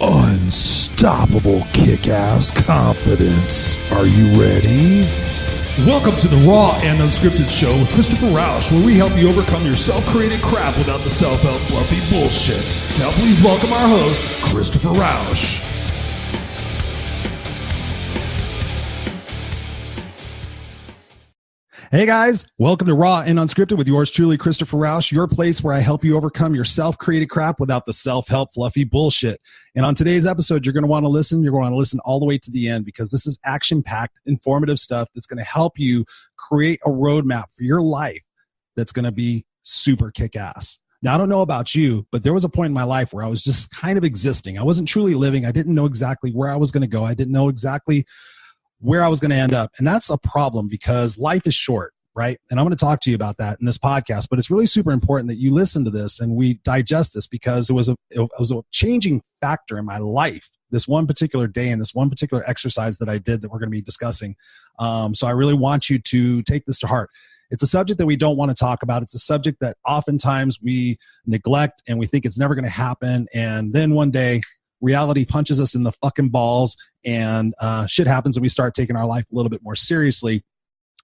Unstoppable kick-ass confidence. Are you ready? Welcome to the Raw and Unscripted show with Christopher Rausch, where we help you overcome your self-created crap without the self-help fluffy bullshit. Now please welcome our host, Christopher Rausch. Hey guys, welcome to Raw and Unscripted with yours truly, Christopher Rausch, your place where I help you overcome your self-created crap without the self-help fluffy bullshit. And on today's episode, you're going to want to listen. You're going to want to listen all the way to the end because this is action-packed, informative stuff that's going to help you create a roadmap for your life that's going to be super kick-ass. Now, I don't know about you, but there was a point in my life where I was just kind of existing. I wasn't truly living. I didn't know exactly where I was going to go. I didn't know exactly where I was going to end up. And that's a problem because life is short, right? And I'm going to talk to you about that in this podcast, but it's really super important that you listen to this and we digest this because it was a changing factor in my life, this one particular day and this one particular exercise that I did that we're going to be discussing. So I really want you to take this to heart. It's a subject that we don't want to talk about. It's a subject that oftentimes we neglect and we think it's never going to happen. And then one day, reality punches us in the fucking balls and shit happens and we start taking our life a little bit more seriously.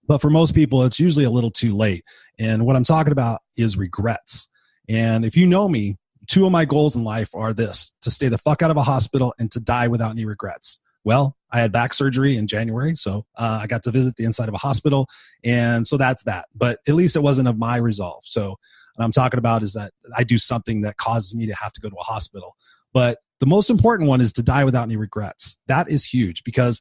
But for most people, it's usually a little too late. And what I'm talking about is regrets. And if you know me, two of my goals in life are this: to stay the fuck out of a hospital and to die without any regrets. Well, I had back surgery in January, so I got to visit the inside of a hospital. And so that's that. But at least it wasn't of my resolve. So what I'm talking about is that I do something that causes me to have to go to a hospital. But the most important one is to die without any regrets. That is huge because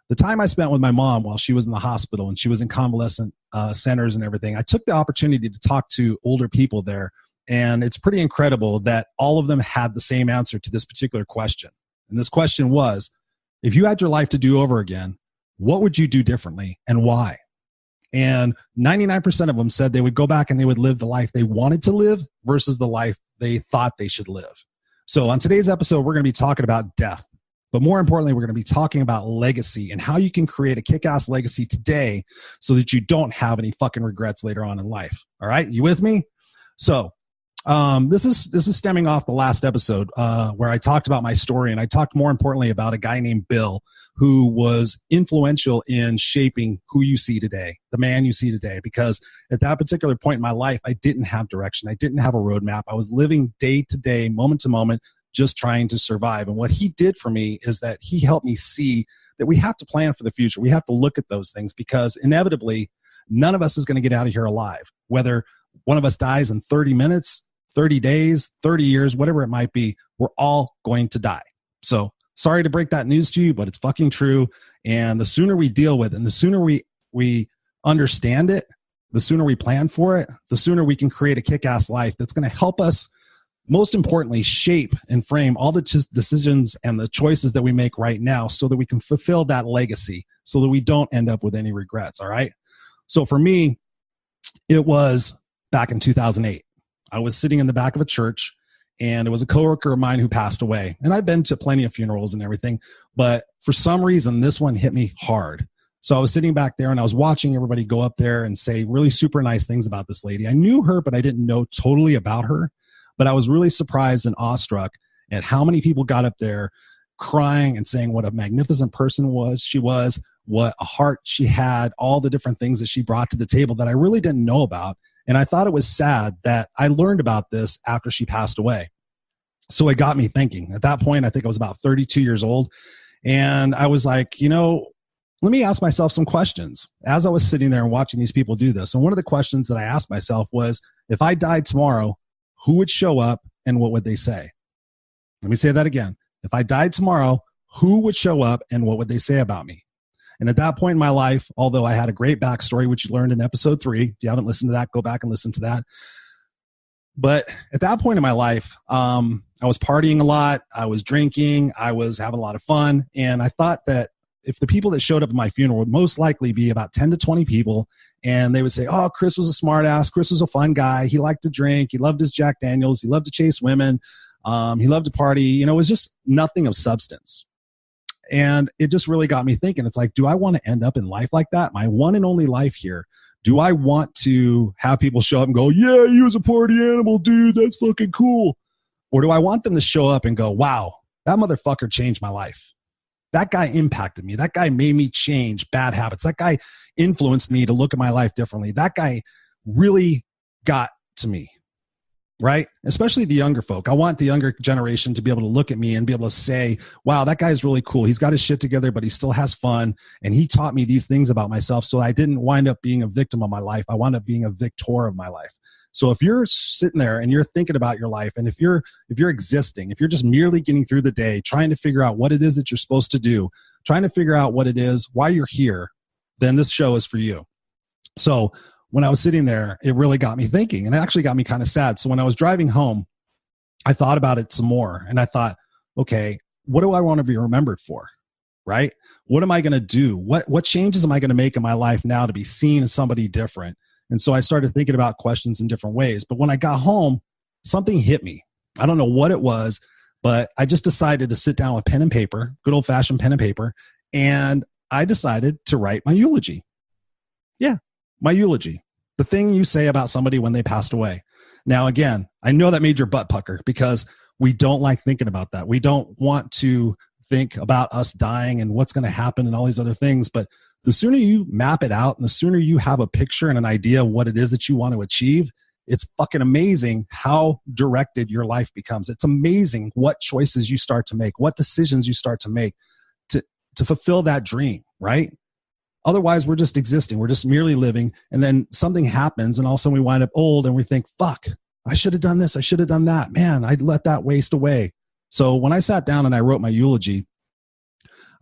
the time I spent with my mom while she was in the hospital and she was in convalescent centers and everything, I took the opportunity to talk to older people there. And it's pretty incredible that all of them had the same answer to this particular question. And this question was, if you had your life to do over again, what would you do differently and why? And 99% of them said they would go back and they would live the life they wanted to live versus the life they thought they should live. So on today's episode, we're going to be talking about death, but more importantly, we're going to be talking about legacy and how you can create a kick-ass legacy today so that you don't have any fucking regrets later on in life. All right. You with me? So this is stemming off the last episode where I talked about my story, and I talked more importantly about a guy named Bill who was influential in shaping who you see today, the man you see today, because at that particular point in my life, I didn't have direction. I didn't have a roadmap. I was living day to day, moment to moment, just trying to survive. And what he did for me is that he helped me see that we have to plan for the future. We have to look at those things because inevitably, none of us is going to get out of here alive. Whether one of us dies in 30 minutes, 30 days, 30 years, whatever it might be, we're all going to die. So sorry to break that news to you, but it's fucking true. And the sooner we deal with it and the sooner we understand it, the sooner we plan for it, the sooner we can create a kick-ass life that's going to help us, most importantly, shape and frame all the decisions and the choices that we make right now so that we can fulfill that legacy so that we don't end up with any regrets, all right? So for me, it was back in 2008. I was sitting in the back of a church, and it was a coworker of mine who passed away. And I've been to plenty of funerals and everything, but for some reason, this one hit me hard. So I was sitting back there and I was watching everybody go up there and say really super nice things about this lady. I knew her, but I didn't know totally about her. But I was really surprised and awestruck at how many people got up there crying and saying what a magnificent person she was, what a heart she had, all the different things that she brought to the table that I really didn't know about. And I thought it was sad that I learned about this after she passed away. So it got me thinking. At that point, I think I was about 32 years old. And I was like, let me ask myself some questions as I was sitting there and watching these people do this. And one of the questions that I asked myself was, if I died tomorrow, who would show up and what would they say? Let me say that again. If I died tomorrow, who would show up and what would they say about me? And at that point in my life, although I had a great backstory, which you learned in episode 3, if you haven't listened to that, go back and listen to that. But at that point in my life, I was partying a lot. I was drinking. I was having a lot of fun. And I thought that if the people that showed up at my funeral would most likely be about 10 to 20 people, and they would say, oh, Chris was a smart ass. Chris was a fun guy. He liked to drink. He loved his Jack Daniels. He loved to chase women. He loved to party. It was just nothing of substance. And it just really got me thinking. It's like, do I want to end up in life like that? My one and only life here. Do I want to have people show up and go, yeah, you was a party animal, dude. That's fucking cool. Or do I want them to show up and go, wow, That motherfucker changed my life. That guy impacted me. That guy made me change bad habits. That guy influenced me to look at my life differently. That guy really got to me, right? Especially the younger folk. I want the younger generation to be able to look at me and be able to say, wow, that guy's really cool. He's got his shit together, but he still has fun. And he taught me these things about myself. So I didn't wind up being a victim of my life. I wound up being a victor of my life. So if you're sitting there and you're thinking about your life, and if you're existing, if you're just merely getting through the day, trying to figure out what it is that you're supposed to do, trying to figure out what it is, why you're here, then this show is for you. So when I was sitting there, it really got me thinking, and it actually got me kind of sad. So when I was driving home, I thought about it some more, and I thought, okay, what do I want to be remembered for? Right? What am I going to do? What changes am I going to make in my life now to be seen as somebody different? And so I started thinking about questions in different ways. But when I got home, something hit me. I don't know what it was, but I just decided to sit down with pen and paper, good old fashioned pen and paper. And I decided to write my eulogy. Yeah, my eulogy. The thing you say about somebody when they passed away. Now, again, I know that made your butt pucker because we don't like thinking about that. We don't want to think about us dying and what's going to happen and all these other things. But the sooner you map it out and the sooner you have a picture and an idea of what it is that you want to achieve, it's fucking amazing how directed your life becomes. It's amazing what choices you start to make, what decisions you start to make to fulfill that dream, right? Otherwise, we're just existing. We're just merely living. And then something happens and all of a sudden we wind up old and we think, fuck, I should have done this. I should have done that. Man, I'd let that waste away. So when I sat down and I wrote my eulogy,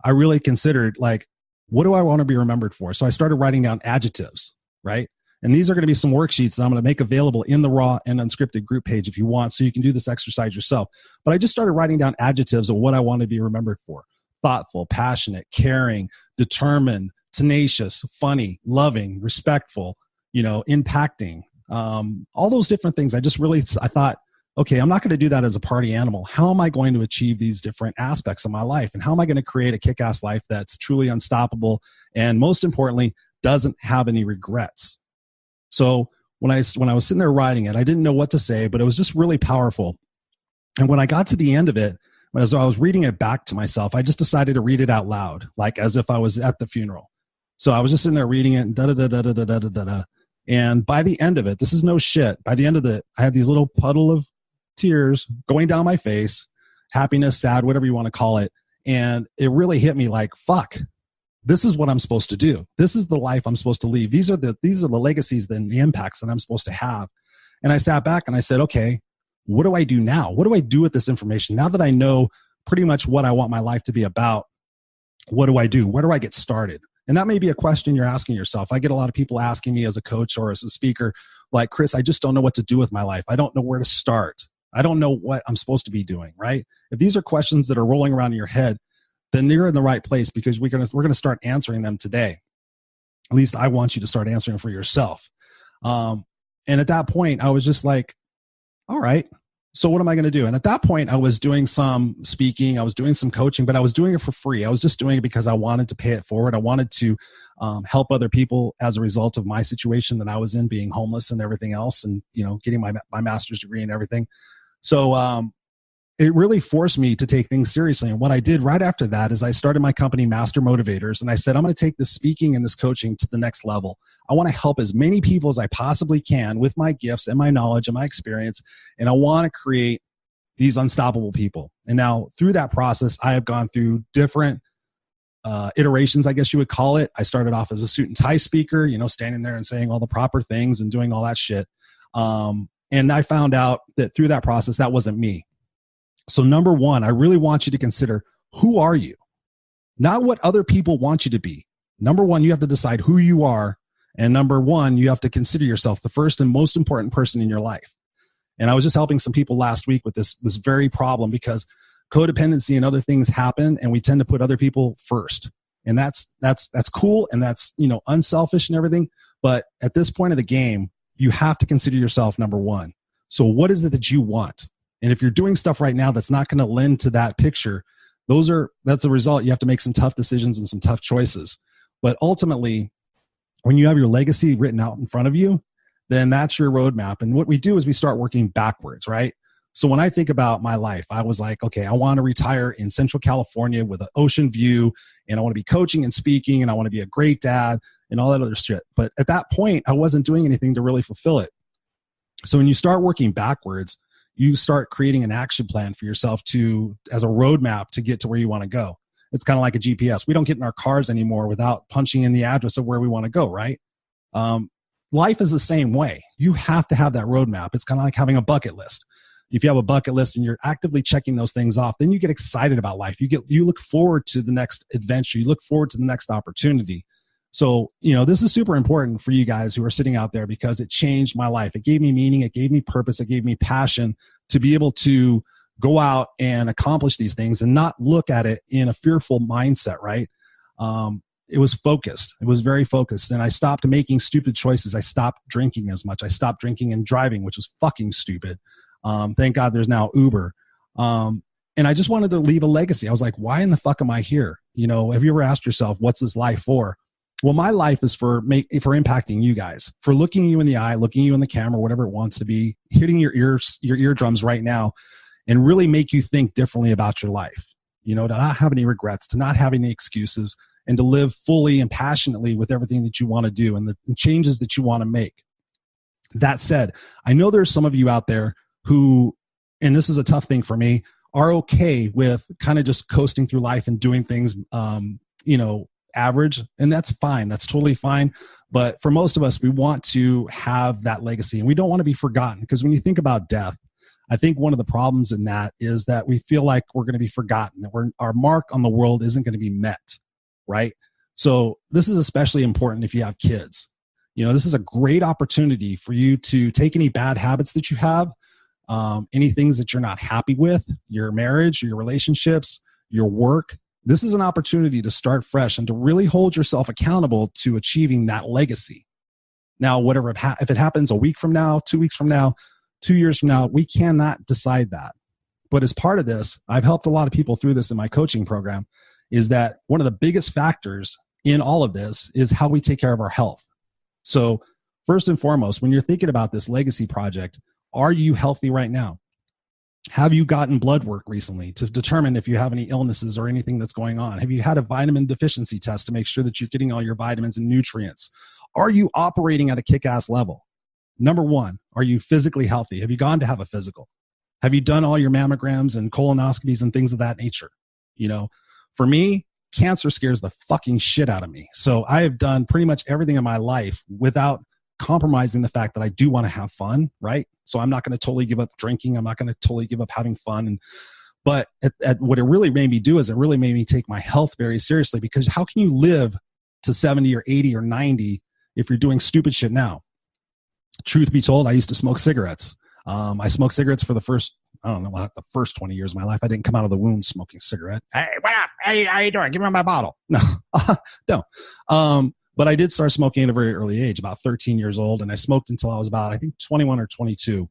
I really considered, like, what do I want to be remembered for? So I started writing down adjectives, right? And these are going to be some worksheets that I'm going to make available in the Raw and Unscripted group page if you want, so you can do this exercise yourself. But I just started writing down adjectives of what I want to be remembered for. Thoughtful, passionate, caring, determined, tenacious, funny, loving, respectful, impacting, all those different things. I thought, okay, I'm not going to do that as a party animal. How am I going to achieve these different aspects of my life? And how am I going to create a kick-ass life that's truly unstoppable and, most importantly, doesn't have any regrets? So when I was sitting there writing it, I didn't know what to say, but it was just really powerful. And when I got to the end of it, as I was reading it back to myself, I just decided to read it out loud, like as if I was at the funeral. So I was just sitting there reading it and da-da-da-da-da-da-da-da. And by the end of it, this is no shit. By the end of it, I had these little puddle of tears going down my face, happiness, sad, whatever you want to call it. And it really hit me like, fuck, this is what I'm supposed to do. This is the life I'm supposed to leave. These are the legacies and the impacts that I'm supposed to have. And I sat back and I said, okay, what do I do now? What do I do with this information? Now that I know pretty much what I want my life to be about, what do I do? Where do I get started? And that may be a question you're asking yourself. I get a lot of people asking me as a coach or as a speaker, like, Chris, I just don't know what to do with my life. I don't know where to start. I don't know what I'm supposed to be doing, right? If these are questions that are rolling around in your head, then you're in the right place, because we're going to start answering them today. At least I want you to start answering for yourself. And at that point, I was just like, all right, so what am I going to do? And at that point, I was doing some speaking, I was doing some coaching, but I was doing it for free. I was just doing it because I wanted to pay it forward. I wanted to help other people as a result of my situation that I was in, being homeless and everything else, and getting my master's degree and everything. So it really forced me to take things seriously. And what I did right after that is I started my company, Master Motivators. And I said, I'm going to take this speaking and this coaching to the next level. I want to help as many people as I possibly can with my gifts and my knowledge and my experience. And I want to create these unstoppable people. And now through that process, I have gone through different iterations, I guess you would call it. I started off as a suit and tie speaker, standing there and saying all the proper things and doing all that shit. And I found out that through that process, that wasn't me. So number one, I really want you to consider, who are you? Not what other people want you to be. Number one, you have to decide who you are. And number one, you have to consider yourself the first and most important person in your life. And I was just helping some people last week with this very problem, because codependency and other things happen and we tend to put other people first. And that's cool. And that's, unselfish and everything. But at this point of the game, you have to consider yourself number one. So what is it that you want? And if you're doing stuff right now that's not going to lend to that picture, that's a result. You have to make some tough decisions and some tough choices. But ultimately, when you have your legacy written out in front of you, then that's your roadmap. And what we do is we start working backwards, right? So when I think about my life, I was like, okay, I want to retire in Central California with an ocean view, and I want to be coaching and speaking, and I want to be a great dad and all that other shit. But at that point, I wasn't doing anything to really fulfill it. So when you start working backwards, you start creating an action plan for yourself as a roadmap to get to where you want to go. It's kind of like a GPS. We don't get in our cars anymore without punching in the address of where we want to go, right? Life is the same way. You have to have that roadmap. It's kind of like having a bucket list. If you have a bucket list and you're actively checking those things off, then you get excited about life. You look forward to the next adventure. You look forward to the next opportunity. So, this is super important for you guys who are sitting out there because it changed my life. It gave me meaning. It gave me purpose. It gave me passion to be able to go out and accomplish these things and not look at it in a fearful mindset, right? It was focused. It was very focused. And I stopped making stupid choices. I stopped drinking as much. I stopped drinking and driving, which was fucking stupid. Thank God there's now Uber. And I just wanted to leave a legacy. I was like, why in the fuck am I here? Have you ever asked yourself, what's this life for? Well, my life is for impacting you guys, for looking you in the eye, looking you in the camera, whatever it wants to be, hitting your eardrums right now and really make you think differently about your life, to not have any regrets, to not have any excuses, and to live fully and passionately with everything that you want to do and the changes that you want to make. That said, I know there's some of you out there who, and this is a tough thing for me, are okay with kind of just coasting through life and doing things, average. And that's fine. That's totally fine. But for most of us, we want to have that legacy and we don't want to be forgotten. Because when you think about death, I think one of the problems in that is that we feel like we're going to be forgotten, that our mark on the world isn't going to be met, right? So this is especially important if you have kids. This is a great opportunity for you to take any bad habits that you have, any things that you're not happy with, your marriage, your relationships, your work. This is an opportunity to start fresh and to really hold yourself accountable to achieving that legacy. Now, if it happens a week from now, 2 weeks from now, 2 years from now, we cannot decide that. But as part of this, I've helped a lot of people through this in my coaching program, is that one of the biggest factors in all of this is how we take care of our health. So first and foremost, when you're thinking about this legacy project, are you healthy right now? Have you gotten blood work recently to determine if you have any illnesses or anything that's going on? Have you had a vitamin deficiency test to make sure that you're getting all your vitamins and nutrients? Are you operating at a kick-ass level? Number one, are you physically healthy? Have you gone to have a physical? Have you done all your mammograms and colonoscopies and things of that nature? For me, cancer scares the fucking shit out of me. So I have done pretty much everything in my life without compromising the fact that I do want to have fun, right? So I'm not going to totally give up drinking. I'm not going to totally give up having fun. But what it really made me do is it really made me take my health very seriously, because how can you live to 70 or 80 or 90 if you're doing stupid shit now? Truth be told, I used to smoke cigarettes. I smoked cigarettes for the first 20 years of my life. I didn't come out of the womb smoking cigarette. Hey, what up? Hey, how you doing? Give me my bottle. No, no. But I did start smoking at a very early age, about 13 years old. And I smoked until I was about, 21 or 22.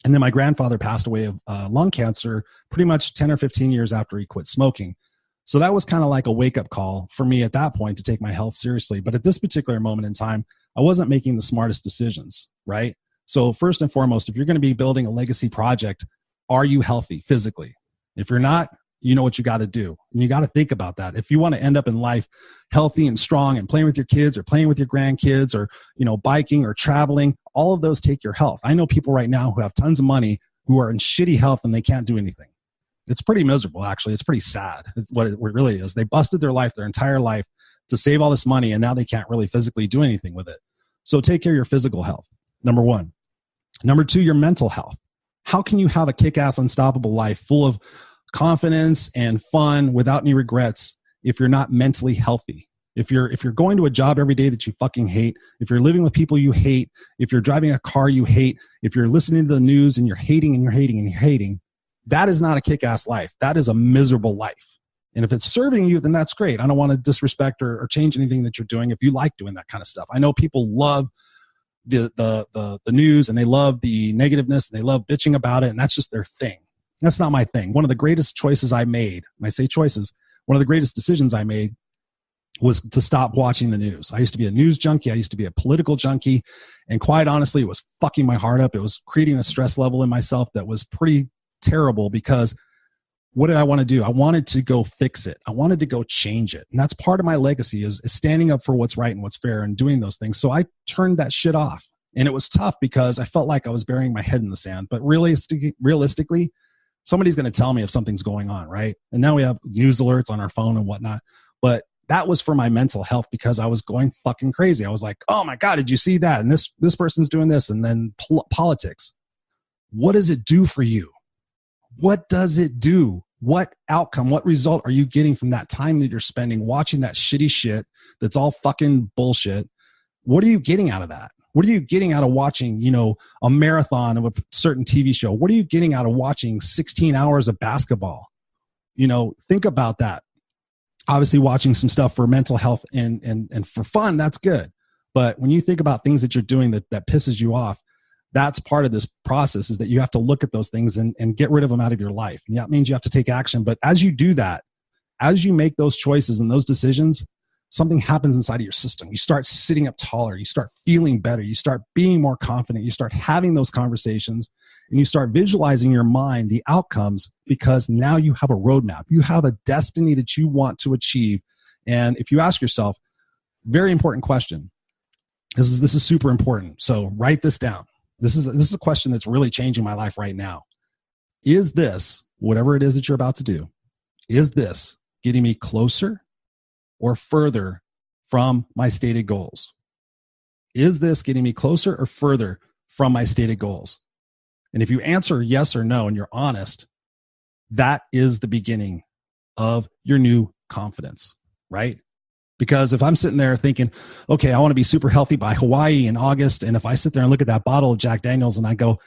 And then my grandfather passed away of lung cancer pretty much 10 or 15 years after he quit smoking. So that was kind of like a wake-up call for me at that point to take my health seriously. But at this particular moment in time, I wasn't making the smartest decisions, right? So first and foremost, if you're going to be building a legacy project, are you healthy physically? If you're not, you know what you got to do. And you got to think about that. If you want to end up in life healthy and strong and playing with your kids or playing with your grandkids or, biking or traveling, all of those take your health. I know people right now who have tons of money who are in shitty health and they can't do anything. It's pretty miserable, actually. It's pretty sad what it really is. They busted their entire life to save all this money, and now they can't really physically do anything with it. So take care of your physical health, number one. Number two, your mental health. How can you have a kick-ass, unstoppable life full of confidence and fun without any regrets if you're not mentally healthy? If you're going to a job every day that you fucking hate, if you're living with people you hate, if you're driving a car you hate, if you're listening to the news and you're hating and you're hating and you're hating, that is not a kick-ass life. That is a miserable life. And if it's serving you, then that's great. I don't want to disrespect or change anything that you're doing if you like doing that kind of stuff. I know people love the news and they love the negativeness and they love bitching about it, and that's just their thing. That's not my thing. One of the greatest choices I made, and I say choices, one of the greatest decisions I made was to stop watching the news. I used to be a news junkie. I used to be a political junkie. And quite honestly, it was fucking my heart up. It was creating a stress level in myself that was pretty terrible, because what did I want to do? I wanted to go fix it. I wanted to go change it. And that's part of my legacy is standing up for what's right and what's fair and doing those things. So I turned that shit off. And it was tough because I felt like I was burying my head in the sand. But realistically, somebody's going to tell me if something's going on, right? And now we have news alerts on our phone and whatnot. But that was for my mental health, because I was going fucking crazy. I was like, oh my God, did you see that? And this person's doing this. And then politics. What does it do for you? What does it do? What outcome, what result are you getting from that time that you're spending watching that shitty shit that's all fucking bullshit? What are you getting out of that? What are you getting out of watching, a marathon of a certain TV show? What are you getting out of watching 16 hours of basketball? Think about that. Obviously, watching some stuff for mental health and for fun, that's good. But when you think about things that you're doing that pisses you off, that's part of this process, is that you have to look at those things and get rid of them out of your life. And that means you have to take action. But as you do that, as you make those choices and those decisions, something happens inside of your system. You start sitting up taller. You start feeling better. You start being more confident. You start having those conversations, and you start visualizing in your mind the outcomes, because now you have a roadmap. You have a destiny that you want to achieve. And if you ask yourself, very important question. This is super important. So write this down. This is a question that's really changing my life right now. Is this, whatever it is that you're about to do, is this getting me closer or further from my stated goals? Is this getting me closer or further from my stated goals? And if you answer yes or no and you're honest, that is the beginning of your new confidence, right? Because if I'm sitting there thinking, okay, I want to be super healthy by Hawaii in August, and if I sit there and look at that bottle of Jack Daniels and I go,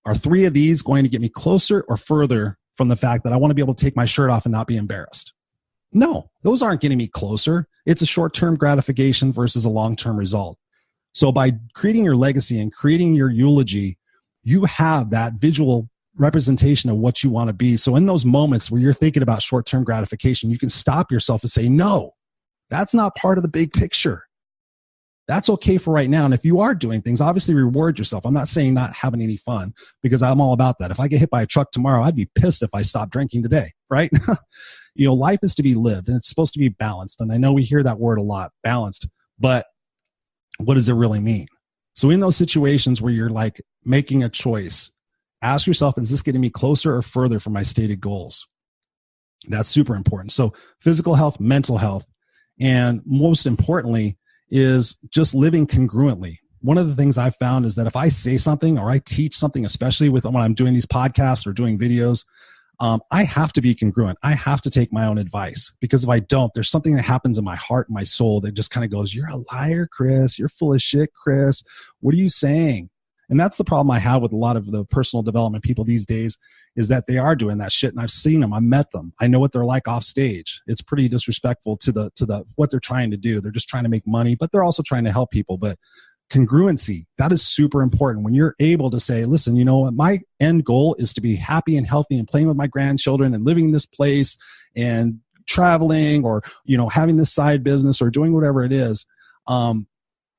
are 3 of these going to get me closer or further from the fact that I want to be able to take my shirt off and not be embarrassed? No, those aren't getting me closer. It's a short-term gratification versus a long-term result. So by creating your legacy and creating your eulogy, you have that visual representation of what you want to be. So in those moments where you're thinking about short-term gratification, you can stop yourself and say, no, that's not part of the big picture. That's okay for right now. And if you are doing things, obviously reward yourself. I'm not saying not having any fun, because I'm all about that. If I get hit by a truck tomorrow, I'd be pissed if I stopped drinking today, right? Life is to be lived, and it's supposed to be balanced. And I know we hear that word a lot, balanced, but what does it really mean? So in those situations where you're like making a choice, ask yourself, is this getting me closer or further from my stated goals? That's super important. So physical health, mental health, and most importantly is just living congruently. One of the things I've found is that if I say something or I teach something, especially when I'm doing these podcasts or doing videos, I have to be congruent. I have to take my own advice, because if I don't, there's something that happens in my heart and my soul that just kind of goes, you're a liar, Chris. You're full of shit, Chris. What are you saying? And that's the problem I have with a lot of the personal development people these days, is that they are doing that shit. And I've seen them. I met them. I know what they're like off stage. It's pretty disrespectful to the what they're trying to do. They're just trying to make money, but they're also trying to help people. But congruency, that is super important. When you're able to say, listen, you know what, my end goal is to be happy and healthy and playing with my grandchildren and living in this place and traveling, or, having this side business or doing whatever it is.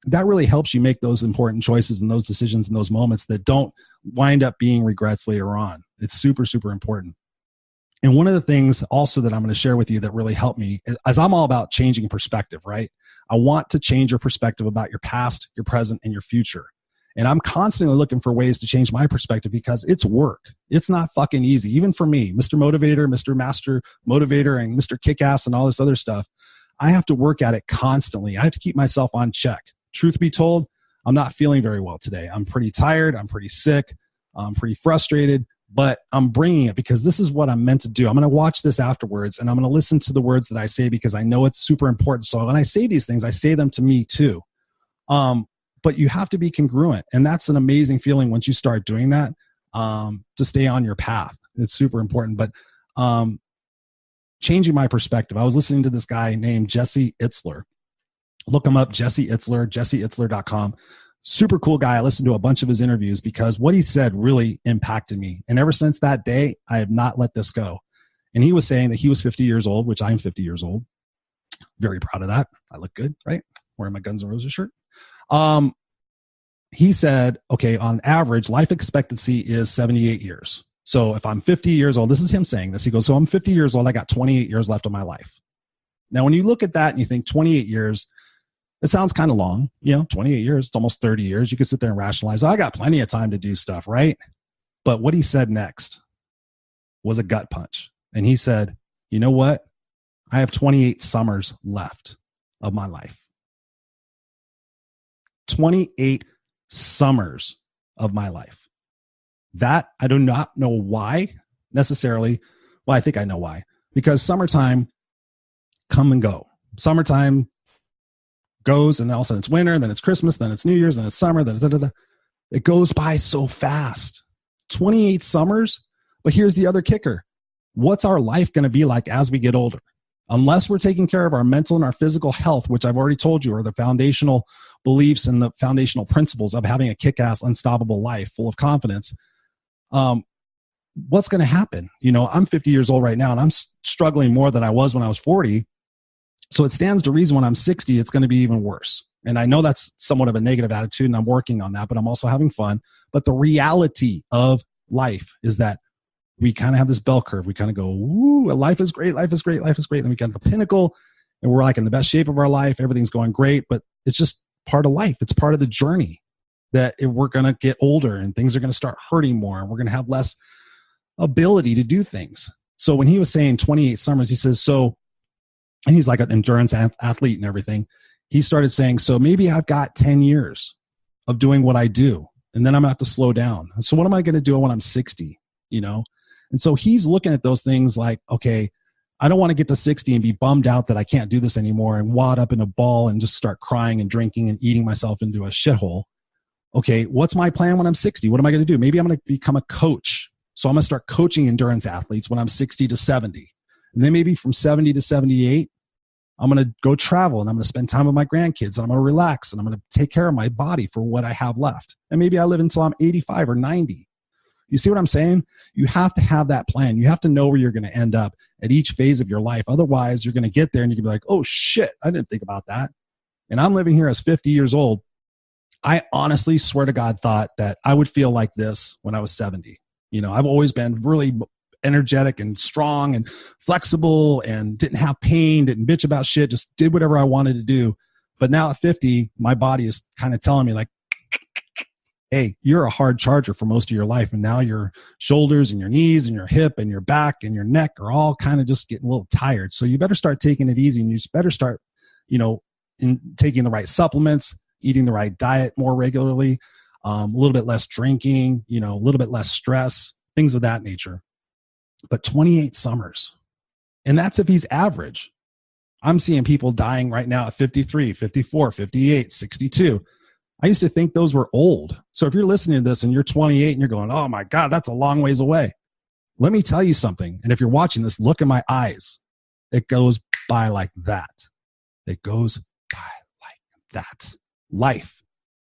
That really helps you make those important choices and those decisions in those moments that don't wind up being regrets later on. It's super, super important. And one of the things also that I'm going to share with you that really helped me, as I'm all about changing perspective, right? I want to change your perspective about your past, your present, and your future. And I'm constantly looking for ways to change my perspective, because it's work. It's not fucking easy. Even for me, Mr. Motivator, Mr. Master Motivator, and Mr. Kickass and all this other stuff, I have to work at it constantly. I have to keep myself on check. Truth be told, I'm not feeling very well today. I'm pretty tired. I'm pretty sick. I'm pretty frustrated, but I'm bringing it because this is what I'm meant to do. I'm going to watch this afterwards, and I'm going to listen to the words that I say, because I know it's super important. So when I say these things, I say them to me too. But you have to be congruent. And that's an amazing feeling once you start doing that, to stay on your path. It's super important. But changing my perspective, I was listening to this guy named Jesse Itzler. Look him up, Jesse Itzler, jesseitzler.com. Super cool guy. I listened to a bunch of his interviews because what he said really impacted me. And ever since that day, I have not let this go. And he was saying that he was 50 years old, which I'm 50 years old. Very proud of that. I look good, right? Wearing my Guns N' Roses shirt. He said, okay, on average, life expectancy is 78 years. So if I'm 50 years old, this is him saying this. He goes, so I'm 50 years old. I got 28 years left of my life. Now, when you look at that and you think 28 years, it sounds kind of long. 28 years, it's almost 30 years. You could sit there and rationalize, I got plenty of time to do stuff, right? But what he said next was a gut punch. And he said, you know what? I have 28 summers left of my life. 28 summers of my life. That I do not know why necessarily. Well, I think I know why. Because summertime come and go. Summertime goes, and then all of a sudden it's winter, then it's Christmas, then it's New Year's, then it's summer, then it goes by so fast. 28 summers. But here's the other kicker. What's our life going to be like as we get older? Unless we're taking care of our mental and our physical health, which I've already told you are the foundational beliefs and the foundational principles of having a kick-ass, unstoppable life full of confidence, what's going to happen? I'm 50 years old right now, and I'm struggling more than I was when I was 40. So it stands to reason when I'm 60, it's going to be even worse. And I know that's somewhat of a negative attitude, and I'm working on that, but I'm also having fun. But the reality of life is that we kind of have this bell curve. We kind of go, ooh, life is great, life is great, life is great. And then we get to the pinnacle, and we're like in the best shape of our life. Everything's going great, but it's just part of life. It's part of the journey that we're going to get older and things are going to start hurting more, and we're going to have less ability to do things. So when he was saying 28 summers, he says, and he's like an endurance athlete and everything. He started saying, so maybe I've got 10 years of doing what I do, and then I'm going to have to slow down. So what am I going to do when I'm 60, And so he's looking at those things like, okay, I don't want to get to 60 and be bummed out that I can't do this anymore and wad up in a ball and just start crying and drinking and eating myself into a shithole. Okay, what's my plan when I'm 60? What am I going to do? Maybe I'm going to become a coach. So I'm going to start coaching endurance athletes when I'm 60 to 70. And then maybe from 70 to 78, I'm going to go travel, and I'm going to spend time with my grandkids, and I'm going to relax, and I'm going to take care of my body for what I have left. And maybe I live until I'm 85 or 90. You see what I'm saying? You have to have that plan. You have to know where you're going to end up at each phase of your life. Otherwise, you're going to get there and you're going to be like, oh shit, I didn't think about that. And I'm living here as 50 years old. I honestly swear to God thought that I would feel like this when I was 70. I've always been really energetic and strong and flexible and didn't have pain, didn't bitch about shit, just did whatever I wanted to do. But now at 50, my body is kind of telling me like, hey, you're a hard charger for most of your life. And now your shoulders and your knees and your hip and your back and your neck are all kind of just getting a little tired. So you better start taking it easy, and you just better start, taking the right supplements, eating the right diet more regularly, a little bit less drinking, a little bit less stress, things of that nature. But 28 summers. And that's if he's average. I'm seeing people dying right now at 53, 54, 58, 62. I used to think those were old. So if you're listening to this and you're 28 and you're going, oh my God, that's a long ways away. Let me tell you something. And if you're watching this, look in my eyes. It goes by like that. It goes by like that. Life.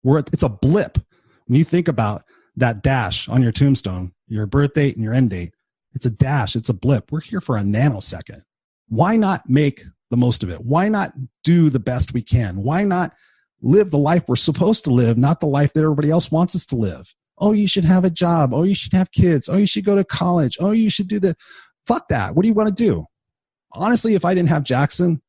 It's a blip. When you think about that dash on your tombstone, your birth date and your end date, it's a dash. It's a blip. We're here for a nanosecond. Why not make the most of it? Why not do the best we can? Why not live the life we're supposed to live, not the life that everybody else wants us to live? Oh, you should have a job. Oh, you should have kids. Oh, you should go to college. Oh, you should do fuck that. What do you want to do? Honestly, if I didn't have Jackson,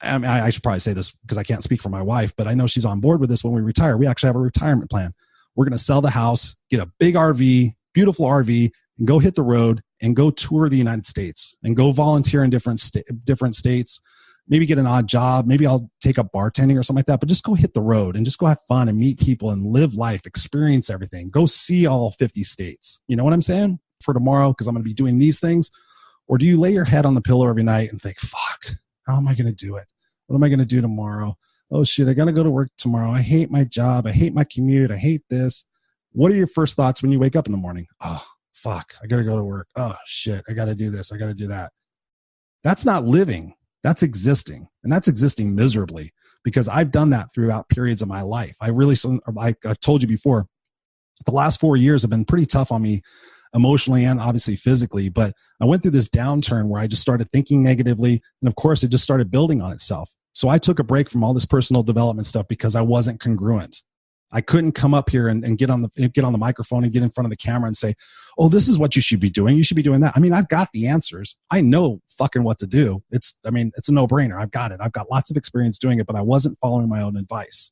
I should probably say this because I can't speak for my wife, but I know she's on board with this when we retire. We actually have a retirement plan. We're going to sell the house, get a big RV, beautiful RV, and go hit the road and go tour the United States and go volunteer in different states. Maybe get an odd job. Maybe I'll take up bartending or something like that, but just go hit the road and just go have fun and meet people and live life, experience everything. Go see all 50 states. You know what I'm saying? For tomorrow, because I'm going to be doing these things. Or do you lay your head on the pillow every night and think, fuck, how am I going to do it? What am I going to do tomorrow? Oh shit, I got to go to work tomorrow. I hate my job. I hate my commute. I hate this. What are your first thoughts when you wake up in the morning? Oh, fuck, I got to go to work. Oh shit, I got to do this. I got to do that. That's not living. That's existing. And that's existing miserably, because I've done that throughout periods of my life. I've told you before, the last 4 years have been pretty tough on me emotionally and obviously physically. But I went through this downturn where I just started thinking negatively. And of course, it just started building on itself. So I took a break from all this personal development stuff because I wasn't congruent. I couldn't come up here and get on the microphone and get in front of the camera and say, oh, this is what you should be doing. You should be doing that. I mean, I've got the answers. I know fucking what to do. It's a no-brainer. I've got it. I've got lots of experience doing it, but I wasn't following my own advice.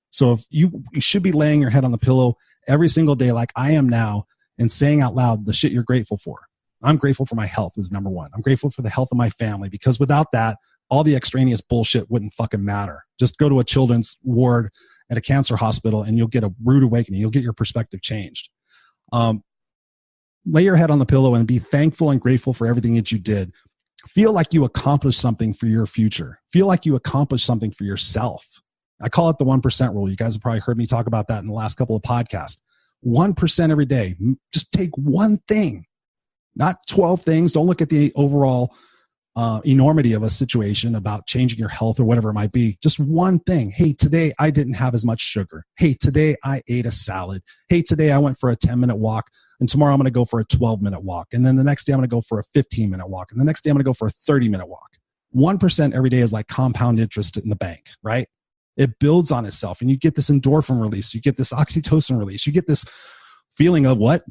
So if you should be laying your head on the pillow every single day like I am now and saying out loud the shit you're grateful for. I'm grateful for my health is number one. I'm grateful for the health of my family, because without that, all the extraneous bullshit wouldn't fucking matter. Just go to a children's ward at a cancer hospital and you'll get a rude awakening. You'll get your perspective changed. Lay your head on the pillow and be thankful and grateful for everything that you did. Feel like you accomplished something for your future. Feel like you accomplished something for yourself. I call it the 1% rule. You guys have probably heard me talk about that in the last couple of podcasts. 1% every day. Just take one thing, not 12 things. Don't look at the overall enormity of a situation about changing your health or whatever it might be. Just one thing. Hey, today I didn't have as much sugar. Hey, today I ate a salad. Hey, today I went for a 10-minute walk. And tomorrow I'm going to go for a 12-minute walk. And then the next day I'm going to go for a 15-minute walk. And the next day I'm going to go for a 30-minute walk. 1% every day is like compound interest in the bank, right? It builds on itself. And you get this endorphin release. You get this oxytocin release. You get this feeling of what?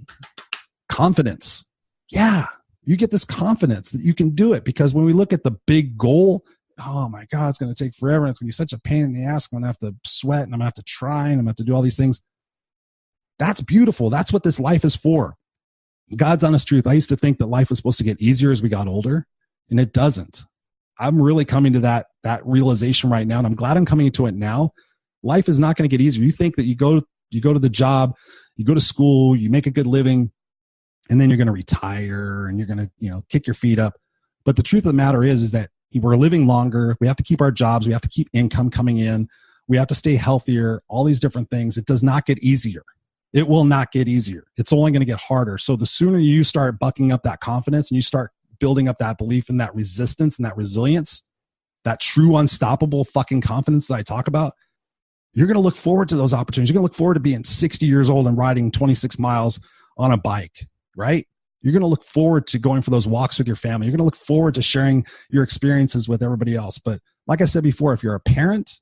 Confidence. Yeah. You get this confidence that you can do it, because when we look at the big goal, oh my God, it's going to take forever. And it's going to be such a pain in the ass. I'm going to have to sweat and I'm going to have to try and I'm going to have to do all these things. That's beautiful. That's what this life is for. God's honest truth. I used to think that life was supposed to get easier as we got older, and it doesn't. I'm really coming to that realization right now, and I'm glad I'm coming to it now. Life is not going to get easier. You think that you go to the job, you go to school, you make a good living, and then you're going to retire and you're going to, kick your feet up. But the truth of the matter is that we're living longer. We have to keep our jobs. We have to keep income coming in. We have to stay healthier, all these different things. It does not get easier. It will not get easier. It's only going to get harder. So the sooner you start bucking up that confidence and you start building up that belief and that resistance and that resilience, that true unstoppable fucking confidence that I talk about, you're going to look forward to those opportunities. You're going to look forward to being 60 years old and riding 26 miles on a bike, right? You're going to look forward to going for those walks with your family. You're going to look forward to sharing your experiences with everybody else. But like I said before, if you're a parent,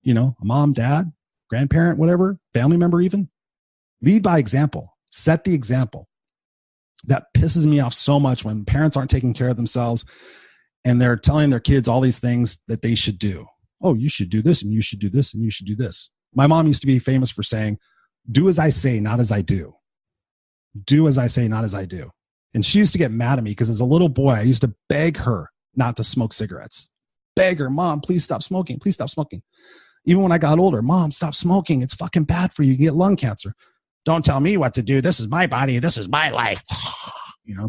a mom, dad, grandparent, whatever, family member even, lead by example. Set the example. That pisses me off so much when parents aren't taking care of themselves and they're telling their kids all these things that they should do. Oh, you should do this and you should do this and you should do this. My mom used to be famous for saying, do as I say, not as I do. Do as I say, not as I do. And she used to get mad at me because as a little boy, I used to beg her not to smoke cigarettes. Beg her, Mom, please stop smoking. Please stop smoking. Even when I got older, Mom, stop smoking. It's fucking bad for you. You get lung cancer. Don't tell me what to do. This is my body. This is my life.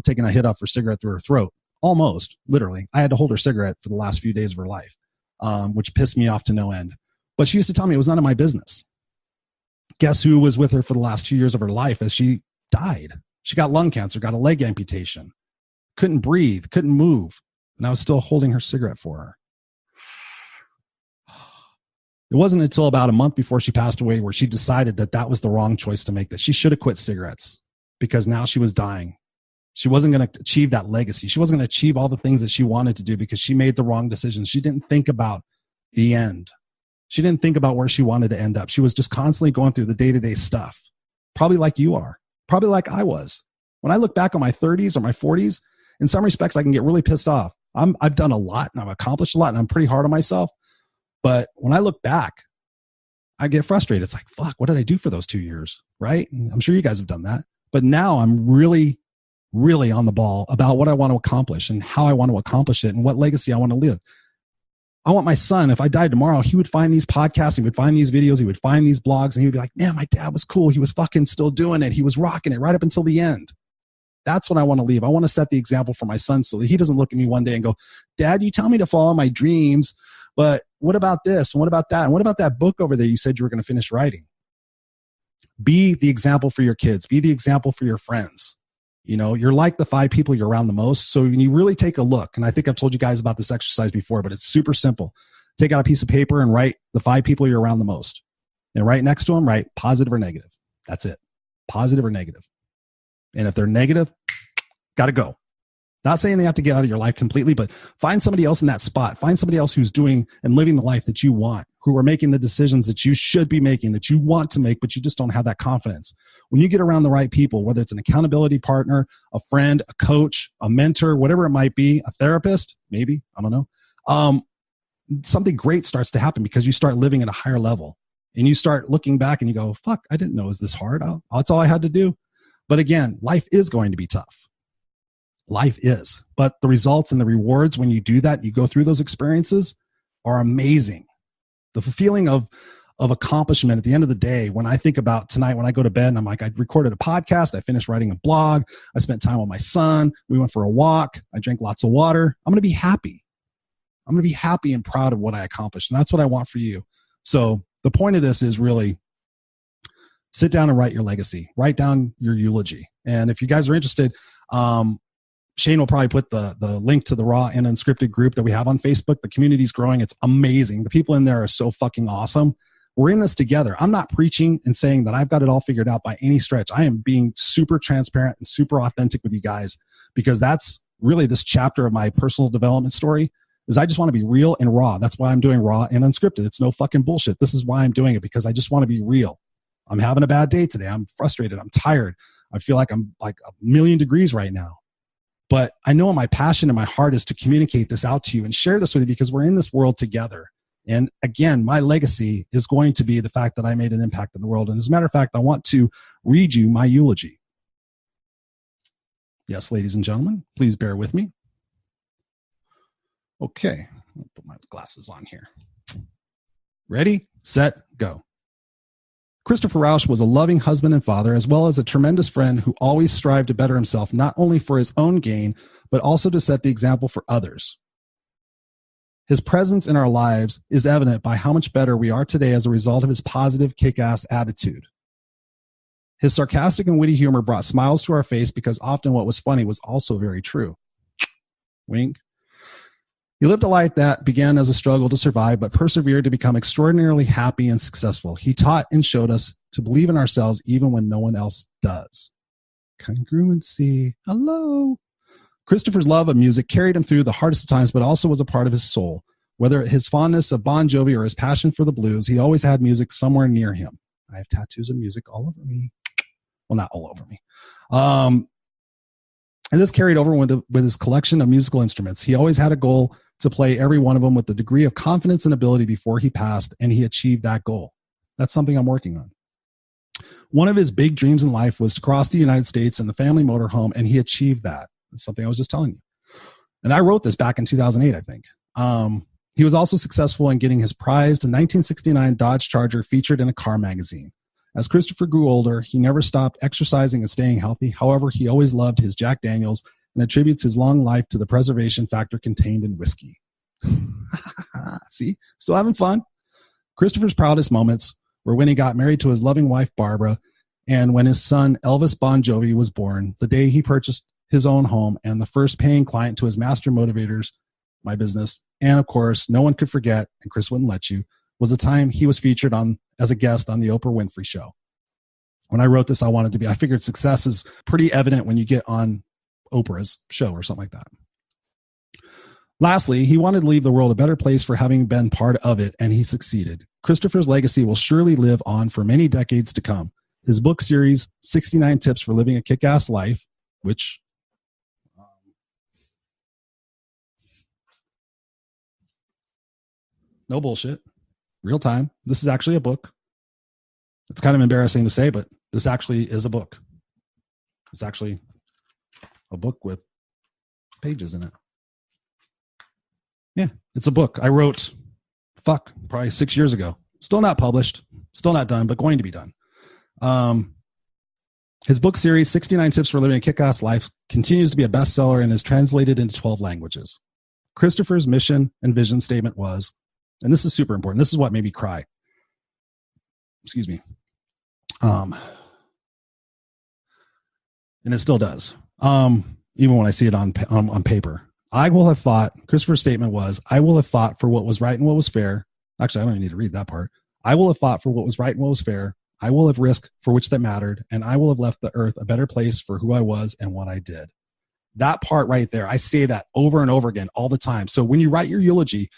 Taking a hit off her cigarette through her throat. Almost, literally. I had to hold her cigarette for the last few days of her life, which pissed me off to no end. But she used to tell me it was none of my business. Guess who was with her for the last 2 years of her life as she died? She got lung cancer, got a leg amputation, couldn't breathe, couldn't move. And I was still holding her cigarette for her. It wasn't until about a month before she passed away where she decided that that was the wrong choice to make, that she should have quit cigarettes because now she was dying. She wasn't going to achieve that legacy. She wasn't going to achieve all the things that she wanted to do because she made the wrong decisions. She didn't think about the end. She didn't think about where she wanted to end up. She was just constantly going through the day-to-day stuff, probably like you are, probably like I was. When I look back on my 30s or my 40s, in some respects, I can get really pissed off. I've done a lot and I've accomplished a lot and I'm pretty hard on myself. But when I look back, I get frustrated. It's like, fuck, what did I do for those 2 years? Right? And I'm sure you guys have done that. But now I'm really, really on the ball about what I want to accomplish and how I want to accomplish it and what legacy I want to live. I want my son, if I died tomorrow, he would find these podcasts, he would find these videos, he would find these blogs, and he would be like, man, my dad was cool. He was fucking still doing it. He was rocking it right up until the end. That's what I want to leave. I want to set the example for my son so that he doesn't look at me one day and go, Dad, you tell me to follow my dreams, but what about this? And what about that? And what about that book over there you said you were going to finish writing? Be the example for your kids. Be the example for your friends. You're like the 5 people you're around the most. So when you really take a look, and I think I've told you guys about this exercise before, but it's super simple. Take out a piece of paper and write the 5 people you're around the most. And right next to them, write positive or negative. That's it. Positive or negative. And if they're negative, got to go. Not saying they have to get out of your life completely, but find somebody else in that spot. Find somebody else who's doing and living the life that you want, who are making the decisions that you should be making, that you want to make, but you just don't have that confidence. When you get around the right people, whether it's an accountability partner, a friend, a coach, a mentor, whatever it might be, a therapist, maybe, I don't know. Something great starts to happen because you start living at a higher level and you start looking back and you go, fuck, I didn't know it was this hard. That's all I had to do. But again, life is going to be tough. Life is, but the results and the rewards when you do that, you go through those experiences are amazing. The feeling of accomplishment at the end of the day, when I think about tonight, when I go to bed and I'm like, I recorded a podcast, I finished writing a blog, I spent time with my son, we went for a walk, I drank lots of water, I'm going to be happy. I'm going to be happy and proud of what I accomplished. And that's what I want for you. So the point of this is really sit down and write your legacy, write down your eulogy. And if you guys are interested, Shane will probably put the link to the Raw and Unscripted group that we have on Facebook. The community's growing. It's amazing. The people in there are so fucking awesome. We're in this together. I'm not preaching and saying that I've got it all figured out by any stretch. I am being super transparent and super authentic with you guys because that's really this chapter of my personal development story is I just want to be real and raw. That's why I'm doing Raw and Unscripted. It's no fucking bullshit. This is why I'm doing it because I just want to be real. I'm having a bad day today. I'm frustrated. I'm tired. I feel like I'm like 1,000,000 degrees right now. But I know my passion and my heart is to communicate this out to you and share this with you because we're in this world together. And again, my legacy is going to be the fact that I made an impact in the world. And as a matter of fact, I want to read you my eulogy. Yes, ladies and gentlemen, please bear with me. Okay, I'll put my glasses on here. Ready, set, go. Christopher Rausch was a loving husband and father, as well as a tremendous friend who always strived to better himself, not only for his own gain, but also to set the example for others. His presence in our lives is evident by how much better we are today as a result of his positive, kick-ass attitude. His sarcastic and witty humor brought smiles to our face because often what was funny was also very true. Wink. He lived a life that began as a struggle to survive, but persevered to become extraordinarily happy and successful. He taught and showed us to believe in ourselves even when no one else does. Congruency. Hello. Christopher's love of music carried him through the hardest of times, but also was a part of his soul. Whether his fondness of Bon Jovi or his passion for the blues, he always had music somewhere near him. I have tattoos of music all over me. Well, not all over me. And this carried over with his collection of musical instruments. He always had a goal to play every one of them with a degree of confidence and ability before he passed, and he achieved that goal. That's something I'm working on. One of his big dreams in life was to cross the United States in the family motorhome, and he achieved that. That's something I was just telling you. And I wrote this back in 2008, I think. He was also successful in getting his prized 1969 Dodge Charger featured in a car magazine. As Christopher grew older, he never stopped exercising and staying healthy. However, he always loved his Jack Daniels and attributes his long life to the preservation factor contained in whiskey. See, still having fun. Christopher's proudest moments were when he got married to his loving wife, Barbara, and when his son, Elvis Bon Jovi, was born, the day he purchased his own home and the first paying client to his master motivators, my business. And of course, no one could forget, and Chris wouldn't let you, was the time he was featured on as a guest on the Oprah Winfrey Show. When I wrote this, I figured success is pretty evident when you get on Oprah's show or something like that. Lastly, he wanted to leave the world a better place for having been part of it, and he succeeded. Christopher's legacy will surely live on for many decades to come. His book series, 69 Tips for Living a Kick-Ass Life, which no bullshit, real time. This is actually a book. It's kind of embarrassing to say, but this actually is a book. It's actually a book with pages in it. Yeah, it's a book I wrote, probably 6 years ago. Still not published, still not done, but going to be done. His book series, 69 Tips for Living a Kick-Ass Life, continues to be a bestseller and is translated into 12 languages. Christopher's mission and vision statement was, and this is super important, this is what made me cry. Excuse me. And it still does. Even when I see it on paper. Christopher's statement was, I will have fought for what was right and what was fair. Actually, I don't even need to read that part. I will have fought for what was right and what was fair. I will have risked for which that mattered, and I will have left the earth a better place for who I was and what I did. That part right there, I say that over and over again all the time. So when you write your eulogy,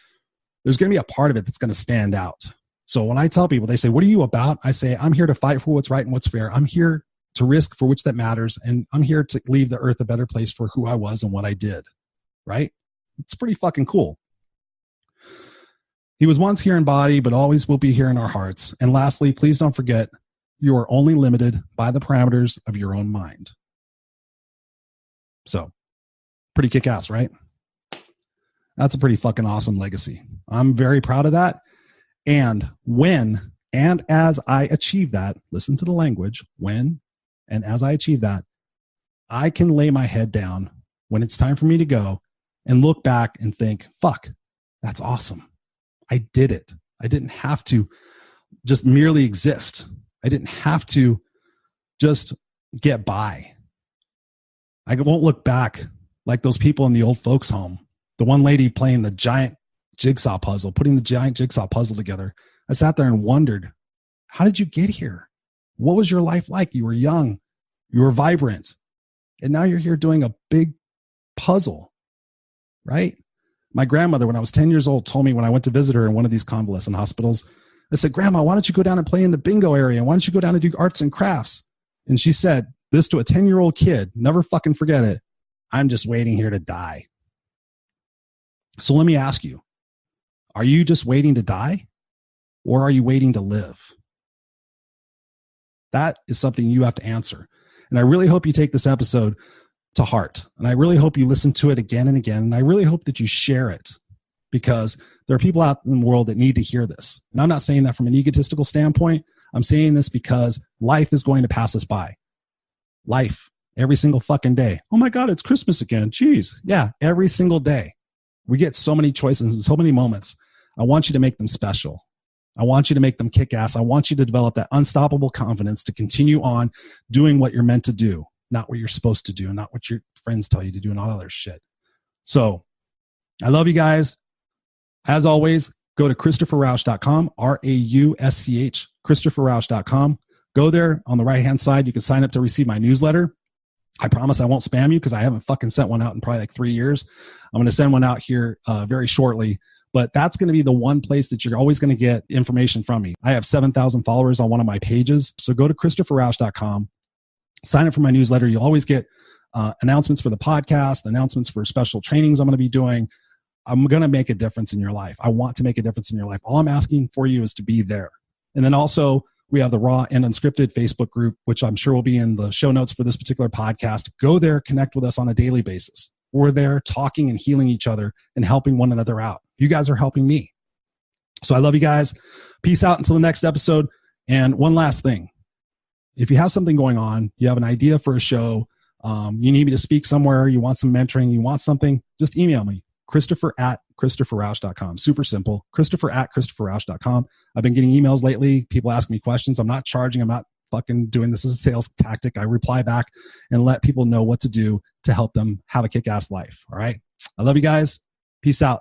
there's going to be a part of it that's going to stand out. So when I tell people, they say, what are you about? I say, I'm here to fight for what's right and what's fair. I'm here to risk for which that matters. And I'm here to leave the earth a better place for who I was and what I did. Right? It's pretty fucking cool. He was once here in body, but always will be here in our hearts. And lastly, please don't forget, you are only limited by the parameters of your own mind. So, pretty kick-ass, right? That's a pretty fucking awesome legacy. I'm very proud of that. And when and as I achieve that, listen to the language, when and as I achieve that, I can lay my head down when it's time for me to go and look back and think, fuck, that's awesome. I did it. I didn't have to just merely exist. I didn't have to just get by. I won't look back like those people in the old folks home. The one lady playing the giant jigsaw puzzle, putting the giant jigsaw puzzle together. I sat there and wondered, how did you get here? What was your life like? You were young, you were vibrant, and now you're here doing a big puzzle, right? My grandmother, when I was 10 years old, told me when I went to visit her in one of these convalescent hospitals, I said, Grandma, why don't you go down and play in the bingo area? Why don't you go down and do arts and crafts? And she said this to a 10-year-old kid, never fucking forget it. I'm just waiting here to die. So let me ask you, are you just waiting to die or are you waiting to live? That is something you have to answer. And I really hope you take this episode to heart. And I really hope you listen to it again and again. And I really hope that you share it because there are people out in the world that need to hear this. And I'm not saying that from an egotistical standpoint. I'm saying this because life is going to pass us by. Life, every single fucking day. Oh my God, it's Christmas again. Jeez. Yeah, every single day. We get so many choices and so many moments. I want you to make them special. I want you to make them kick ass. I want you to develop that unstoppable confidence to continue on doing what you're meant to do, not what you're supposed to do, not what your friends tell you to do and all that other shit. So I love you guys. As always, go to ChristopherRausch.com, R-A-U-S-C-H, ChristopherRausch.com. Go there on the right-hand side. You can sign up to receive my newsletter. I promise I won't spam you because I haven't fucking sent one out in probably like 3 years. I'm going to send one out here very shortly. But that's going to be the one place that you're always going to get information from me. I have 7,000 followers on one of my pages. So go to ChristopherRausch.com, sign up for my newsletter. You'll always get announcements for the podcast, announcements for special trainings I'm going to be doing. I'm going to make a difference in your life. I want to make a difference in your life. All I'm asking for you is to be there. And then also we have the Raw and Unscripted Facebook group, which I'm sure will be in the show notes for this particular podcast. Go there, connect with us on a daily basis. We're there talking and healing each other and helping one another out. You guys are helping me. So I love you guys. Peace out until the next episode. And one last thing. If you have something going on, you have an idea for a show, you need me to speak somewhere, you want some mentoring, you want something, just email me. Christopher@ChristopherRausch.com. Super simple. Christopher@ChristopherRausch.com. I've been getting emails lately. People ask me questions. I'm not charging. I'm not fucking doing this as a sales tactic. I reply back and let people know what to do to help them have a kick-ass life. All right. I love you guys. Peace out.